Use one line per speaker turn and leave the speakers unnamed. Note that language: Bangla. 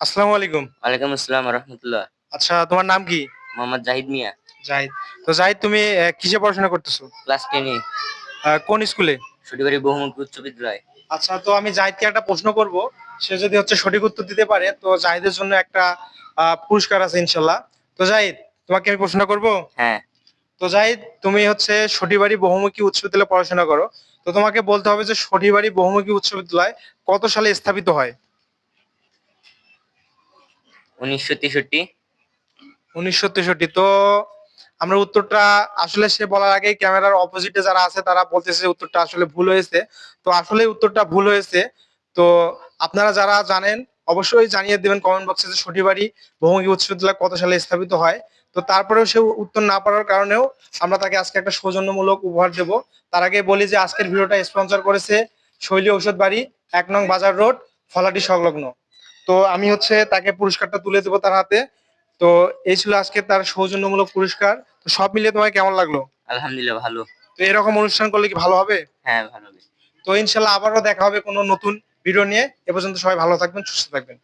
আসসালামু আলাইকুম।
ওয়ালাইকুম আসসালাম ওয়া রাহমাতুল্লাহ।
আচ্ছা, তোমার নাম কি?
মোহাম্মদ জাহিদ মিয়া।
জাহিদ। তো জাহিদ, তুমি কিসে পড়াশোনা করতেছো?
ক্লাস 10 এ।
কোন স্কুলে?
সটিবাড়ি বহুমুখী উচ্চ বিদ্যালয়।
আচ্ছা, তো আমি জাহিদকে একটা প্রশ্ন করব। সে যদি সঠিক উত্তর দিতে পারে তো জাহিদের জন্য একটা পুরস্কার আছে ইনশাল্লাহ। তো জাহিদ, তোমাকে আমি প্রশ্ন করব।
হ্যাঁ।
তো জাহিদ, তুমি সটিবাড়ি বহুমুখী উচ্চ বিদ্যালয়ে পড়াশোনা করো। তো তোমাকে বলতে হবে যে সটিবাড়ি বহুমুখী উচ্চ বিদ্যালয় কত সালে স্থাপিত হয়?
1963।
1963। তো আমরা উত্তরটা আসলে সে বলার আগেই ক্যামেরার অপোজিটে যারা আছে তারা বলতেছে যে উত্তরটা আসলে ভুল হয়েছে। তো আসলে উত্তরটা ভুল হয়েছে। তো আপনারা যারা জানেন অবশ্যই জানিয়ে দেবেন কমেন্ট বক্সে যে সঠিবাড়ি বহুমুখী উচ্চ বিদ্যালয় কত সালে স্থাপিত হয়। তো তারপরেও সে উত্তর না পারার কারণেও আমরা তাকে আজকে একটা সৌজন্যমূলক উপহার দেব। তার আগে বলি যে আজকের ভিডিওটা স্পন্সর করেছে শৈলী ঔষধ বাড়ি, 1 নং বাজার রোড, ফলাটি সংলগ্ন। তো আমি তাকে পুরস্কারটা তুলে দেবো তার হাতে। তো এই ছিল আজকে তার সৌজন্যমূলক পুরস্কার। তো সব মিলিয়ে তোমার কেমন লাগলো?
আলহামদুলিল্লাহ ভালো।
তো এরকম অনুষ্ঠান করলে কি ভালো হবে?
হ্যাঁ, ভালো হবে।
তো ইনশাল্লাহ আবারও দেখা হবে কোনো নতুন ভিডিও নিয়ে। এ পর্যন্ত সবাই ভালো থাকবেন, সুস্থ থাকবেন।